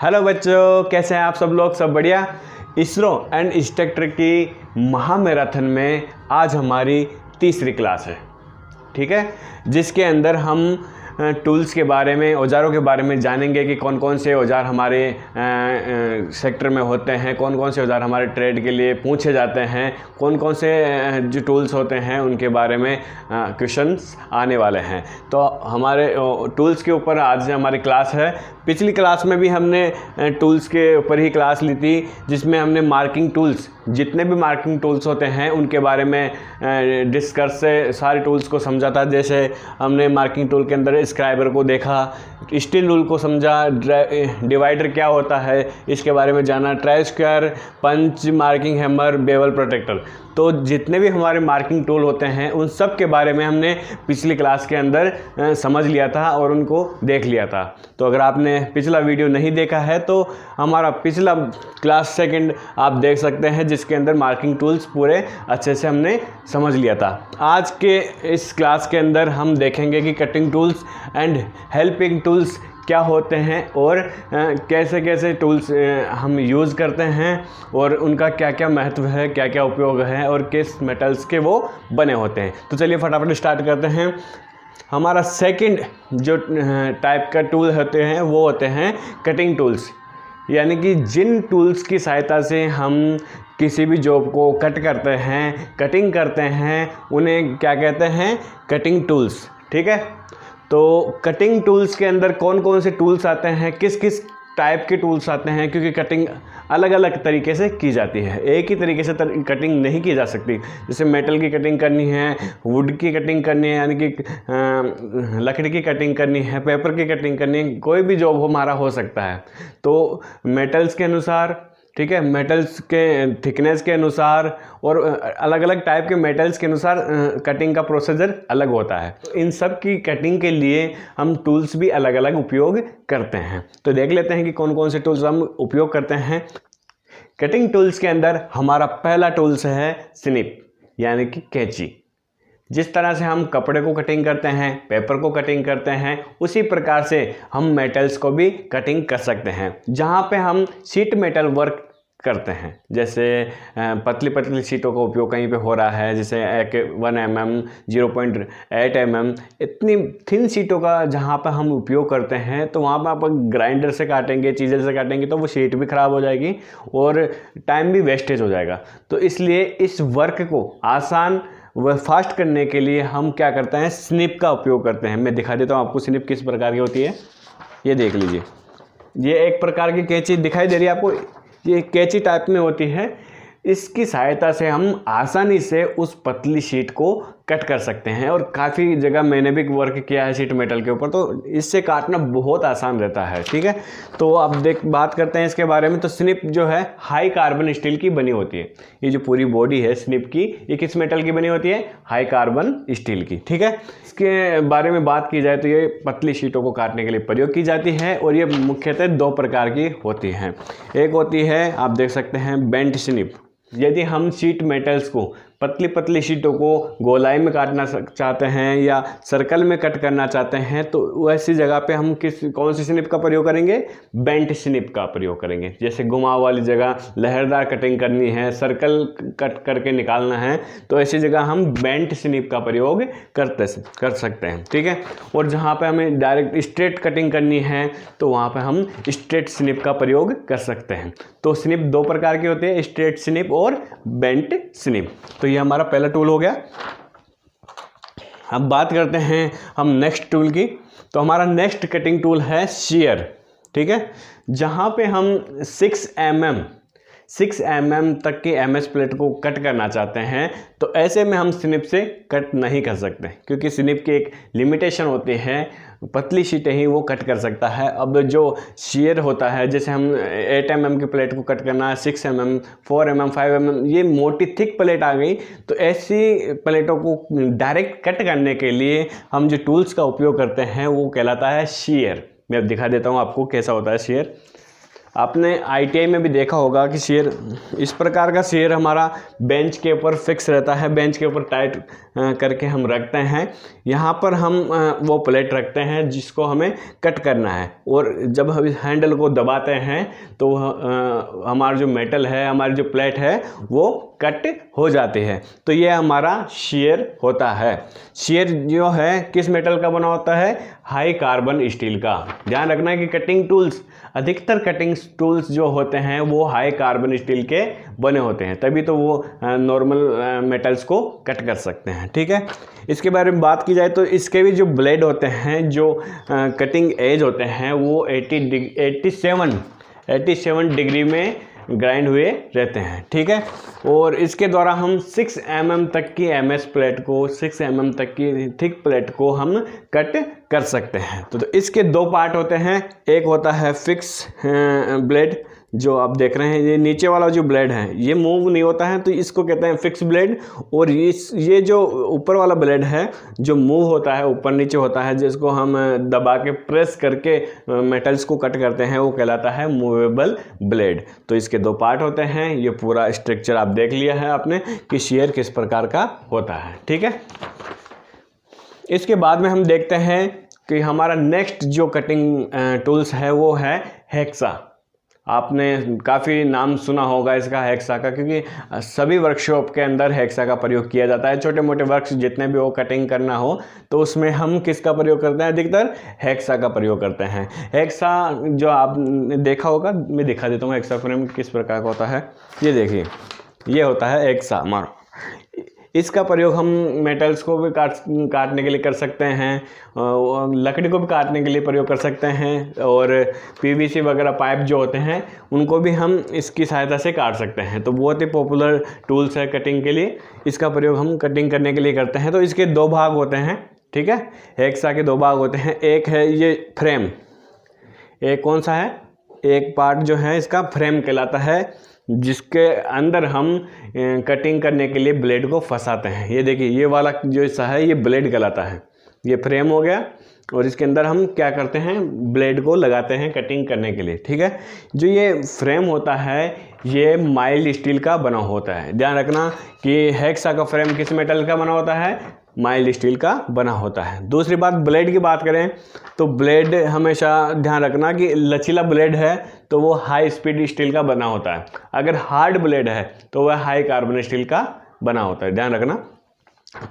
Hello बच्चों, कैसे हैं आप सब लोग? सब बढ़िया। इसरो एंड इंस्ट्रक्टर की महामैराथन में आज हमारी तीसरी क्लास है, ठीक है, जिसके अंदर हम टूल्स के बारे में, औजारों के बारे में जानेंगे कि कौन कौन से औजार हमारे सेक्टर में होते हैं, कौन कौन से औजार हमारे ट्रेड के लिए पूछे जाते हैं, कौन कौन से जो टूल्स होते हैं उनके बारे में क्वेश्चंस आने वाले हैं। तो हमारे टूल्स के ऊपर आज हमारी क्लास है। पिछली क्लास में भी हमने टूल्स के ऊपर ही क्लास ली थी, जिसमें हमने मार्किंग टूल्स, जितने भी मार्किंग टूल्स होते हैं उनके बारे में डिस्कस से सारे टूल्स को समझा था। जैसे हमने मार्किंग टूल के अंदर स्क्राइबर को देखा, स्टील रूल को समझा, डिवाइडर क्या होता है इसके बारे में जाना, ट्राई स्क्वायर, पंच, मार्किंग हैमर, बेवल प्रोटेक्टर। तो जितने भी हमारे मार्किंग टूल होते हैं उन सब के बारे में हमने पिछली क्लास के अंदर समझ लिया था और उनको देख लिया था। तो अगर आपने पिछला वीडियो नहीं देखा है तो हमारा पिछला क्लास सेकंड आप देख सकते हैं, जिसके अंदर मार्किंग टूल्स पूरे अच्छे से हमने समझ लिया था। आज के इस क्लास के अंदर हम देखेंगे कि cutting tools and helping tools क्या होते हैं और कैसे कैसे टूल्स हम यूज़ करते हैं और उनका क्या क्या महत्व है, क्या क्या उपयोग है और किस मेटल्स के वो बने होते हैं। तो चलिए फटाफट स्टार्ट करते हैं। हमारा सेकंड जो टाइप का टूल होते हैं वो होते हैं कटिंग टूल्स, यानी कि जिन टूल्स की सहायता से हम किसी भी जॉब को कट करते हैं, कटिंग करते हैं, उन्हें क्या कहते हैं? कटिंग टूल्स, ठीक है। तो कटिंग टूल्स के अंदर कौन कौन से टूल्स आते हैं, किस किस टाइप के टूल्स आते हैं, क्योंकि कटिंग अलग अलग तरीके से की जाती है, एक ही तरीके से कटिंग नहीं की जा सकती। जैसे मेटल की कटिंग करनी है, वुड की कटिंग करनी है, यानी कि लकड़ी की कटिंग करनी है, पेपर की कटिंग करनी है, कोई भी जॉब हमारा हो सकता है। तो मेटल्स के अनुसार, ठीक है, मेटल्स के थिकनेस के अनुसार और अलग अलग टाइप के मेटल्स के अनुसार कटिंग का प्रोसीजर अलग होता है। इन सब की कटिंग के लिए हम टूल्स भी अलग अलग उपयोग करते हैं। तो देख लेते हैं कि कौन कौन से टूल्स हम उपयोग करते हैं। कटिंग टूल्स के अंदर हमारा पहला टूल्स है स्निप, यानी कि कैंची। जिस तरह से हम कपड़े को कटिंग करते हैं, पेपर को कटिंग करते हैं, उसी प्रकार से हम मेटल्स को भी कटिंग कर सकते हैं। जहाँ पे हम शीट मेटल वर्क करते हैं, जैसे पतली पतली शीटों का उपयोग कहीं पे हो रहा है, जैसे 1 mm, 0.8 mm, इतनी थिन शीटों का जहाँ पर हम उपयोग करते हैं, तो वहाँ पर आप ग्राइंडर से काटेंगे, चीज़र से काटेंगे तो वो शीट भी ख़राब हो जाएगी और टाइम भी वेस्टेज हो जाएगा। तो इसलिए इस वर्क को आसान व फास्ट करने के लिए हम क्या करते हैं? स्निप का उपयोग करते हैं। मैं दिखा देता हूँ आपको स्निप किस प्रकार की होती है। ये देख लीजिए, ये एक प्रकार की कैंची दिखाई दे रही है आपको, ये कैंची टाइप में होती है। इसकी सहायता से हम आसानी से उस पतली शीट को कट कर सकते हैं और काफ़ी जगह मैंने भी वर्क किया है शीट मेटल के ऊपर, तो इससे काटना बहुत आसान रहता है, ठीक है। तो अब बात करते हैं इसके बारे में। तो स्निप जो है हाई कार्बन स्टील की बनी होती है। ये जो पूरी बॉडी है स्निप की, ये किस मेटल की बनी होती है? हाई कार्बन स्टील की, ठीक है। इसके बारे में बात की जाए तो ये पतली शीटों को काटने के लिए प्रयोग की जाती है और ये मुख्यतः 2 प्रकार की होती हैं। एक होती है, आप देख सकते हैं, बेंट स्निप। यदि हम शीट मेटल्स को, पतली पतली शीटों को गोलाई में काटना चाहते हैं या सर्कल में कट करना चाहते हैं, तो वैसी जगह पे हम कौन सी स्निप का प्रयोग करेंगे? बेंट स्निप का प्रयोग करेंगे। जैसे घुमाव वाली जगह लहरदार कटिंग करनी है, सर्कल कट करके निकालना है, तो ऐसी जगह हम बेंट स्निप का प्रयोग कर सकते हैं, ठीक है। और जहाँ पे हमें डायरेक्ट स्ट्रेट कटिंग करनी है तो वहाँ पे हम स्ट्रेट स्निप का प्रयोग कर सकते हैं। तो स्निप 2 प्रकार की होती है, स्ट्रेट स्निप और बेंट स्निप। तो ये हमारा पहला टूल हो गया। अब बात करते हैं हम नेक्स्ट टूल की। तो हमारा नेक्स्ट कटिंग टूल है shear, ठीक है। जहाँ पे हम 6 mm तक की MS प्लेट को कट करना चाहते हैं, तो ऐसे में हम स्निप से कट नहीं कर सकते, क्योंकि स्निप की एक लिमिटेशन होती है, पतली शीटें ही वो कट कर सकता है। अब जो shear होता है, जैसे हम 8 mm की प्लेट को कट करना है, 6 mm, 4 mm, 5 mm, ये मोटी थिक प्लेट आ गई, तो ऐसी प्लेटों को डायरेक्ट कट करने के लिए हम जो टूल्स का उपयोग करते हैं वो कहलाता है shear। मैं अब दिखा देता हूँ आपको कैसा होता है shear। आपने ITI में भी देखा होगा कि शेयर इस प्रकार का शेयर हमारा बेंच के ऊपर फिक्स रहता है, बेंच के ऊपर टाइट करके हम रखते हैं। यहाँ पर हम वो प्लेट रखते हैं जिसको हमें कट करना है, और जब हम इस हैंडल को दबाते हैं तो हमारा जो मेटल है, हमारी जो प्लेट है वो कट हो जाती है। तो ये हमारा शेयर होता है। शेयर जो है किस मेटल का बना होता है? हाई कार्बन स्टील का। ध्यान रखना है कि कटिंग टूल्स, अधिकतर कटिंग टूल्स जो होते हैं वो हाई कार्बन स्टील के बने होते हैं, तभी तो वो नॉर्मल मेटल्स को कट कर सकते हैं। ठीक है, इसके बारे में बात की जाए तो इसके भी जो ब्लेड होते हैं, जो कटिंग एज होते हैं, वो 87 डिग्री में ग्राइंड हुए रहते हैं। ठीक है, और इसके द्वारा हम 6 mm तक की MS प्लेट को, 6 mm तक की थिक प्लेट को हम कट कर सकते हैं। तो इसके दो पार्ट होते हैं। एक होता है फिक्स ब्लेड, जो आप देख रहे हैं, ये नीचे वाला जो ब्लेड है ये मूव नहीं होता है, तो इसको कहते हैं फिक्स ब्लेड। और ये जो ऊपर वाला ब्लेड है जो मूव होता है, ऊपर नीचे होता है, जिसको हम दबा के प्रेस करके मेटल्स को कट करते हैं, वो कहलाता है मूवेबल ब्लेड। तो इसके दो पार्ट होते हैं। ये पूरा स्ट्रक्चर आप देख लिया है आपने कि शेयर किस प्रकार का होता है। ठीक है, इसके बाद में हम देखते हैं कि हमारा नेक्स्ट जो कटिंग टूल्स है वो है हेक्सा। आपने काफ़ी नाम सुना होगा इसका, हेक्सा का, क्योंकि सभी वर्कशॉप के अंदर हेक्सा का प्रयोग किया जाता है। छोटे मोटे वर्क्स जितने भी हो, कटिंग करना हो, तो उसमें हम किसका प्रयोग करते हैं? अधिकतर हेक्सा का प्रयोग करते हैं। हेक्सा जो आपने देखा होगा, मैं दिखा देता हूँ हेक्सा फ्रेम किस प्रकार का होता है। ये देखिए, ये होता है हेक्सा हमारा। इसका प्रयोग हम मेटल्स को भी काटने के लिए कर सकते हैं, लकड़ी को भी काटने के लिए प्रयोग कर सकते हैं, और PVC वगैरह पाइप जो होते हैं उनको भी हम इसकी सहायता से काट सकते हैं। तो बहुत ही पॉपुलर टूल्स है कटिंग के लिए। इसका प्रयोग हम कटिंग करने के लिए करते हैं। तो इसके दो भाग होते हैं। ठीक है, हेक्सा के दो भाग होते हैं। एक है ये फ्रेम, एक कौन सा है? एक पार्ट जो है इसका फ्रेम कहलाता है, जिसके अंदर हम कटिंग करने के लिए ब्लेड को फंसाते हैं। ये देखिए, ये वाला जो हिस्सा है ये ब्लेड कहलाता है। ये फ्रेम हो गया, और इसके अंदर हम क्या करते हैं? ब्लेड को लगाते हैं कटिंग करने के लिए। ठीक है, जो ये फ्रेम होता है ये माइल्ड स्टील का बना होता है। ध्यान रखना कि हेक्सा का फ्रेम किस मेटल का बना होता है? माइल्ड स्टील का बना होता है। दूसरी बात, ब्लेड की बात करें तो ब्लेड हमेशा ध्यान रखना कि लचीला ब्लेड है तो वो हाई स्पीड स्टील का बना होता है। अगर हार्ड ब्लेड है तो वह हाई कार्बन स्टील का बना होता है। ध्यान रखना।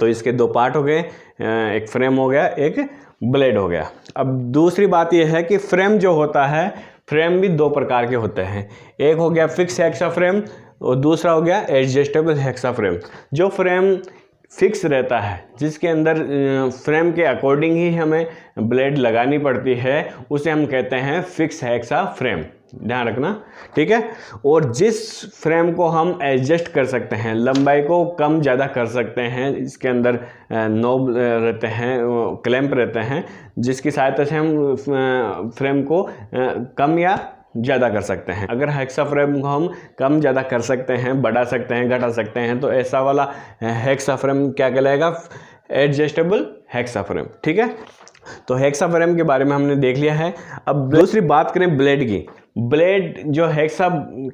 तो इसके दो पार्ट हो गए, एक फ्रेम हो गया, एक ब्लेड हो गया। अब दूसरी बात यह है कि फ्रेम जो होता है, फ्रेम भी दो प्रकार के होते हैं। एक हो गया फिक्स हेक्सा फ्रेम, और दूसरा हो गया एडजस्टेबल हेक्सा फ्रेम। जो फ्रेम फिक्स रहता है, जिसके अंदर फ्रेम के अकॉर्डिंग ही हमें ब्लेड लगानी पड़ती है, उसे हम कहते हैं फिक्स हेक्सा फ्रेम। ध्यान रखना। ठीक है, और जिस फ्रेम को हम एडजस्ट कर सकते हैं, लंबाई को कम ज़्यादा कर सकते हैं, इसके अंदर नोब रहते हैं, क्लैंप रहते हैं, जिसकी सहायता से हम फ्रेम को कम या ज़्यादा कर सकते हैं। अगर हेक्सा फ्रेम को हम कम ज़्यादा कर सकते हैं, बढ़ा सकते हैं, घटा सकते हैं, तो ऐसा वाला हेक्सा फ्रेम क्या कहलाएगा? Adjustable hexa frame. ठीक है, तो हेक्सा फ्रेम के बारे में हमने देख लिया है। अब दूसरी बात करें ब्लेड की। ब्लेड जो हेक्सा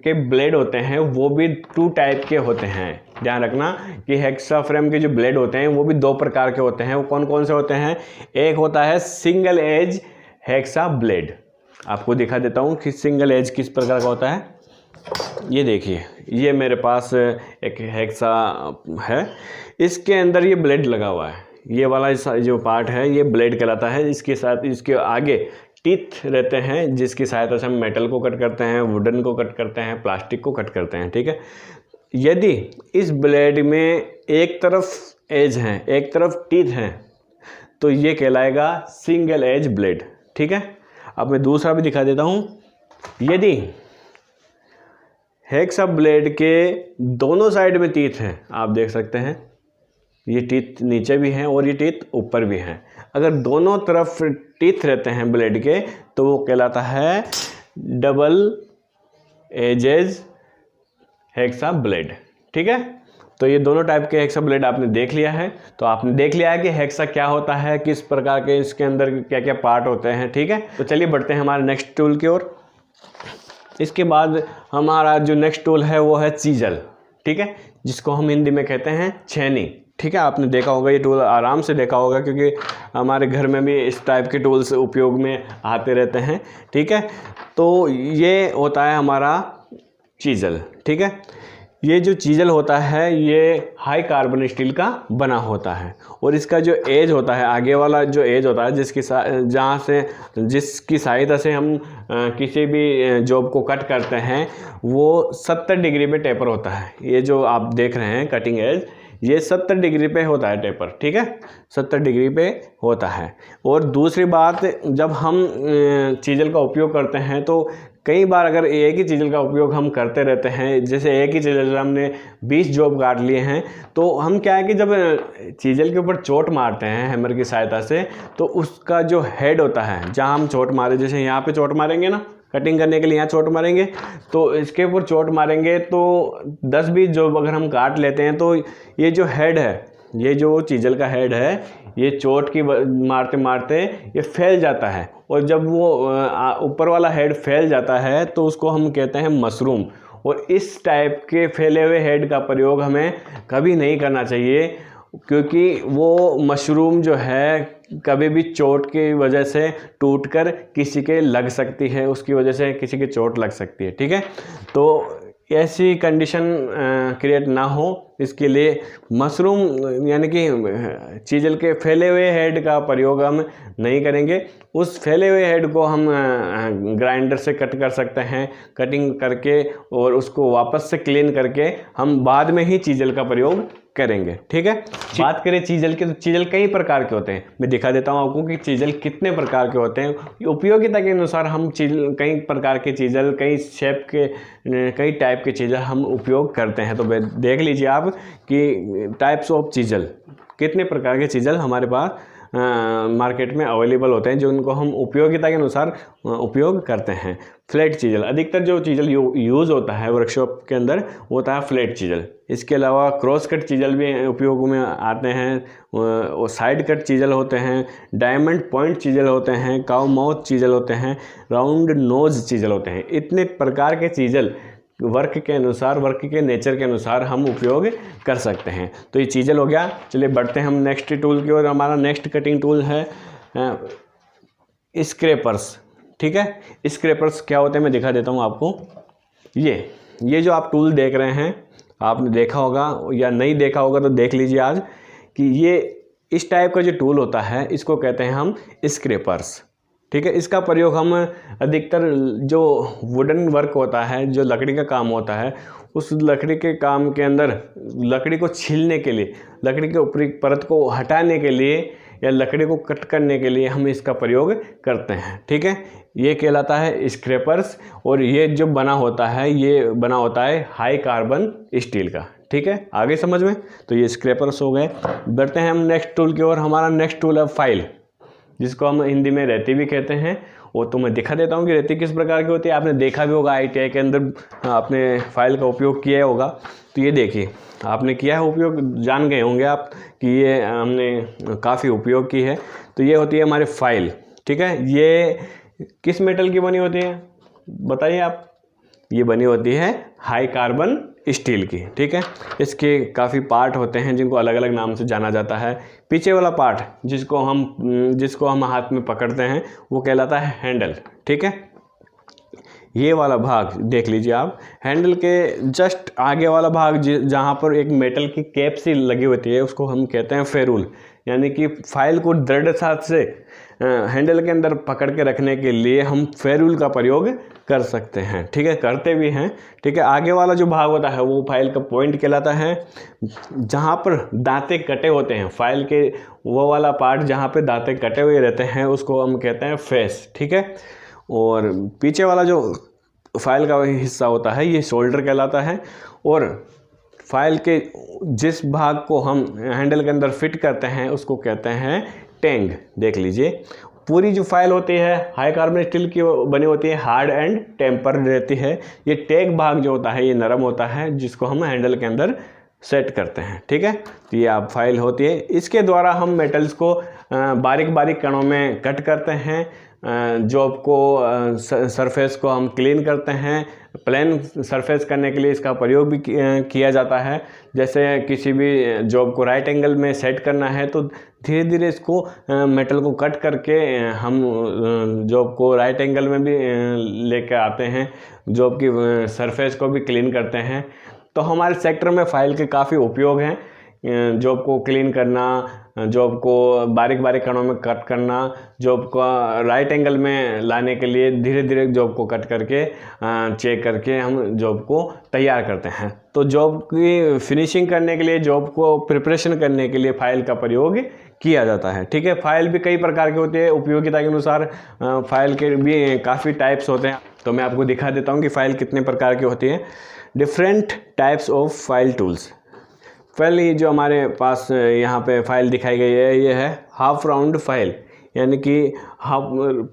के ब्लेड होते हैं वो भी 2 टाइप के होते हैं। ध्यान रखना कि हेक्सा फ्रेम के जो ब्लेड होते हैं वो भी 2 प्रकार के होते हैं। वो कौन कौन से होते हैं? एक होता है सिंगल एज हेक्सा ब्लेड। आपको दिखा देता हूँ कि सिंगल एज किस प्रकार का होता है। ये देखिए, ये मेरे पास एक हेक्सा है, इसके अंदर ये ब्लेड लगा हुआ है। ये वाला जो पार्ट है ये ब्लेड कहलाता है। इसके साथ इसके आगे टीथ रहते हैं, जिसकी सहायता से हम मेटल को कट करते हैं, वुडन को कट करते हैं, प्लास्टिक को कट करते हैं। ठीक है, यदि इस ब्लेड में एक तरफ एज है, एक तरफ टीथ हैं, तो ये कहलाएगा सिंगल एज ब्लेड। ठीक है, अब मैं दूसरा भी दिखा देता हूँ। यदि हेक्सा ब्लेड के दोनों साइड में टीथ हैं, आप देख सकते हैं, ये टीथ नीचे भी हैं और ये टीथ ऊपर भी हैं। अगर दोनों तरफ टीथ रहते हैं ब्लेड के, तो वो कहलाता है डबल एजेज हेक्सा ब्लेड। ठीक है, तो ये दोनों टाइप के हेक्सा ब्लेड आपने देख लिया है। तो आपने देख लिया है कि हेक्सा क्या होता है, किस प्रकार के इसके अंदर क्या क्या पार्ट होते हैं। ठीक है, तो चलिए बढ़ते हैं हमारे नेक्स्ट टूल की ओर। इसके बाद हमारा जो नेक्स्ट टूल है वो है चीजल, ठीक है, जिसको हम हिंदी में कहते हैं छेनी, ठीक है। आपने देखा होगा ये टूल, आराम से देखा होगा, क्योंकि हमारे घर में भी इस टाइप के टूल्स उपयोग में आते रहते हैं, ठीक है। तो ये होता है हमारा चीजल, ठीक है। ये जो चीजल होता है ये हाई कार्बन स्टील का बना होता है, और इसका जो एज होता है, आगे वाला जो एज होता है, जिसकी सहायता से हम किसी भी जॉब को कट करते हैं, वो 70 डिग्री पे टेपर होता है। ये जो आप देख रहे हैं कटिंग एज, ये 70 डिग्री पे होता है टेपर, ठीक है, 70 डिग्री पे होता है। और दूसरी बात, जब हम चीजल का उपयोग करते हैं तो कई बार अगर एक ही चीजल का उपयोग हम करते रहते हैं, जैसे एक ही चीजल हमने 20 जॉब काट लिए हैं, तो हम क्या है कि जब चीजल के ऊपर चोट मारते हैं हैमर की सहायता से, तो उसका जो हेड होता है, जहाँ हम चोट मारे, जैसे यहाँ पे चोट मारेंगे ना कटिंग करने के लिए, यहाँ चोट मारेंगे, तो इसके ऊपर चोट मारेंगे तो 10-20 जॉब अगर हम काट लेते हैं, तो ये जो हेड है, ये जो चीजल का हेड है, ये चोट की मारते मारते ये फैल जाता है, और जब वो ऊपर वाला हेड फैल जाता है तो उसको हम कहते हैं मशरूम। और इस टाइप के फैले हुए हेड का प्रयोग हमें कभी नहीं करना चाहिए, क्योंकि वो मशरूम जो है कभी भी चोट की वजह से टूटकर किसी के लग सकती है, उसकी वजह से किसी के चोट लग सकती है, ठीक है। तो ऐसी कंडीशन क्रिएट ना हो, इसके लिए मशरूम यानी कि चीजल के फैले हुए हेड का प्रयोग हम नहीं करेंगे। उस फैले हुए हेड को हम ग्राइंडर से कट कर सकते हैं, कटिंग करके, और उसको वापस से क्लीन करके हम बाद में ही चीजल का प्रयोग करेंगे, ठीक है। बात करें चीजल की, तो चीजल कई प्रकार के होते हैं। मैं दिखा देता हूँ आपको कि चीजल कितने प्रकार के होते हैं। उपयोगिता के अनुसार हम चीजल, कई प्रकार के चीजल, कई शेप के, कई टाइप के चीजल हम उपयोग करते हैं। तो देख लीजिए आप कि टाइप्स ऑफ चीजल, कितने प्रकार के चीजल हमारे पास मार्केट में अवेलेबल होते हैं, जो उनको हम उपयोगिता के अनुसार उपयोग करते हैं। फ्लैट चीजल, अधिकतर जो चीजल यूज़ होता है वर्कशॉप के अंदर वो होता है फ्लैट चीजल। इसके अलावा क्रॉस कट चीजल भी उपयोग में आते हैं, और साइड कट चीजल होते हैं, डायमंड पॉइंट चीजल होते हैं, काउ माउथ चीजल होते हैं, राउंड नोज चीजल होते हैं। इतने प्रकार के चीजल वर्क के अनुसार, वर्क के नेचर के अनुसार हम उपयोग कर सकते हैं। तो ये चीजल हो गया। चलिए बढ़ते हैं हम नेक्स्ट टूल की ओर। हमारा नेक्स्ट कटिंग टूल है स्क्रैपर्स, ठीक है। स्क्रैपर्स क्या होते हैं मैं दिखा देता हूँ आपको। ये जो आप टूल देख रहे हैं, आपने देखा होगा या नहीं देखा होगा तो देख लीजिए आज, कि ये इस टाइप का जो टूल होता है इसको कहते हैं हम स्क्रैपर्स, ठीक है। इसका प्रयोग हम अधिकतर जो वुडन वर्क होता है, जो लकड़ी का काम होता है, उस लकड़ी के काम के अंदर लकड़ी को छीलने के लिए, लकड़ी के ऊपरी परत को हटाने के लिए, या लकड़ी को कट करने के लिए हम इसका प्रयोग करते हैं, ठीक है। ये कहलाता है स्क्रैपर्स। और ये जो बना होता है, ये बना होता है हाई कार्बन स्टील का, ठीक है। आगे समझ में, तो ये स्क्रैपर्स हो गए। बढ़ते हैं हम नेक्स्ट टूल की ओर। हमारा नेक्स्ट टूल है फाइल, जिसको हम हिंदी में रेती भी कहते हैं। वो तो मैं दिखा देता हूँ कि रेती किस प्रकार की होती है। आपने देखा भी होगा ITI के अंदर आपने फाइल का उपयोग किया होगा। तो ये देखिए, आपने किया है उपयोग, जान गए होंगे आप कि ये हमने काफ़ी उपयोग की है। तो ये होती है हमारी फाइल, ठीक है। ये किस मेटल की बनी होती है बताइए आप? ये बनी होती है हाई कार्बन स्टील की, ठीक है। इसके काफ़ी पार्ट होते हैं जिनको अलग अलग नाम से जाना जाता है। पीछे वाला पार्ट जिसको हम हाथ में पकड़ते हैं वो कहलाता है हैंडल, ठीक है। ये वाला भाग देख लीजिए आप, हैंडल के जस्ट आगे वाला भाग जहाँ पर एक मेटल की कैप सी लगी होती है उसको हम कहते हैं फेरूल। यानी कि फाइल को दृढ़ता से हैंडल के अंदर पकड़ के रखने के लिए हम फेरूल का प्रयोग कर सकते हैं, ठीक है, करते भी हैं, ठीक है। आगे वाला जो भाग होता है वो फाइल का पॉइंट कहलाता है। जहाँ पर दांते कटे होते हैं फाइल के, वो वाला पार्ट जहाँ पे दांते कटे हुए रहते हैं उसको हम कहते हैं फेस, ठीक है। और पीछे वाला जो फाइल का हिस्सा होता है ये शोल्डर कहलाता है। और फाइल के जिस भाग को हम हैंडल के अंदर फिट करते हैं उसको कहते हैं टैंग। देख लीजिए, पूरी जो फाइल होती है हाई कार्बन स्टील की बनी होती है, हार्ड एंड टेम्पर रहती है। ये टैग भाग जो होता है ये नरम होता है, जिसको हम हैंडल के अंदर सेट करते हैं, ठीक है। तो ये आप फाइल होती है। इसके द्वारा हम मेटल्स को बारीक बारीक कणों में कट करते हैं, जॉब को सरफेस को हम क्लीन करते हैं। प्लेन सरफेस करने के लिए इसका प्रयोग भी किया जाता है। जैसे किसी भी जॉब को राइट एंगल में सेट करना है तो धीरे धीरे इसको मेटल को कट करके हम जॉब को राइट एंगल में भी लेकर आते हैं, जॉब की सरफेस को भी क्लीन करते हैं। तो हमारे सेक्टर में फाइल के काफ़ी उपयोग हैं। जॉब को क्लीन करना, जॉब को बारीक बारीक कणों में कट करना, जॉब को राइट एंगल में लाने के लिए धीरे धीरे जॉब को कट करके चेक करके हम जॉब को तैयार करते हैं। तो जॉब की फिनिशिंग करने के लिए, जॉब को प्रिपरेशन करने के लिए फाइल का प्रयोग किया जाता है। ठीक है, फाइल भी कई प्रकार के होते हैं। उपयोगिता के अनुसार फाइल के भी काफ़ी टाइप्स होते हैं। तो मैं आपको दिखा देता हूँ कि फाइल कितने प्रकार की होती है। Different types of file tools. पहले जो हमारे पास यहाँ पे फाइल दिखाई गई है, ये है हाफ राउंड फाइल, यानी कि हाफ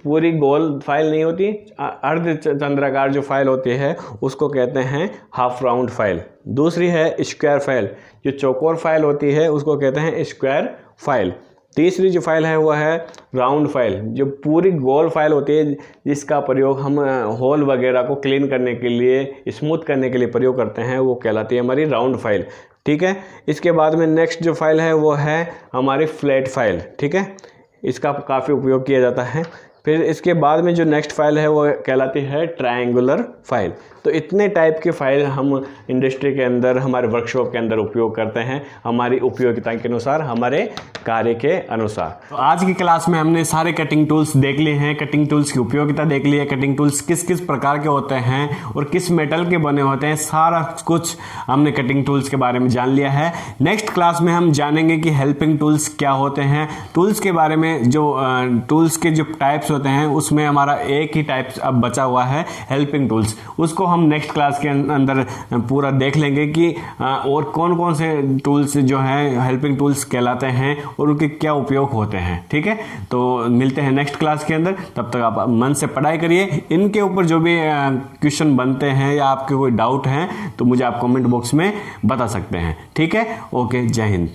पूरी गोल फाइल नहीं होती, अर्ध चंद्राकार जो फाइल होती है उसको कहते हैं हाफ राउंड फाइल। दूसरी है स्क्वायर फाइल, जो चौकोर फाइल होती है उसको कहते हैं स्क्वायर फाइल। तीसरी जो फाइल है वह है राउंड फाइल, जो पूरी गोल फाइल होती है जिसका प्रयोग हम होल वगैरह को क्लीन करने के लिए, स्मूथ करने के लिए प्रयोग करते हैं, वो कहलाती है हमारी राउंड फाइल। ठीक है, इसके बाद में नेक्स्ट जो फाइल है वो है हमारी फ्लैट फाइल। ठीक है, इसका काफ़ी उपयोग किया जाता है। फिर इसके बाद में जो नेक्स्ट फाइल है वो कहलाती है ट्रायंगुलर फाइल। तो इतने टाइप के फाइल हम इंडस्ट्री के अंदर, हमारे वर्कशॉप के अंदर उपयोग करते हैं, हमारी उपयोगिता के अनुसार, हमारे कार्य के अनुसार। तो आज की क्लास में हमने सारे कटिंग टूल्स देख लिए हैं, कटिंग टूल्स की उपयोगिता देख ली है, कटिंग टूल्स किस किस प्रकार के होते हैं और किस मेटल के बने होते हैं, सारा कुछ हमने कटिंग टूल्स के बारे में जान लिया है। नेक्स्ट क्लास में हम जानेंगे कि हेल्पिंग टूल्स क्या होते हैं। टूल्स के बारे में, जो टूल्स के जो टाइप्स होते हैं उसमें हमारा एक ही टाइप अब बचा हुआ है, हेल्पिंग टूल्स। उसको हम नेक्स्ट क्लास के अंदर पूरा देख लेंगे कि और कौन कौन से टूल्स जो हैं हेल्पिंग टूल्स कहलाते हैं और उनके क्या उपयोग होते हैं। ठीक है, तो मिलते हैं नेक्स्ट क्लास के अंदर। तब तक आप मन से पढ़ाई करिए। इनके ऊपर जो भी क्वेश्चन बनते हैं या आपके कोई डाउट हैं तो मुझे आप कमेंट बॉक्स में बता सकते हैं। ठीक है, ओके, जय हिंद।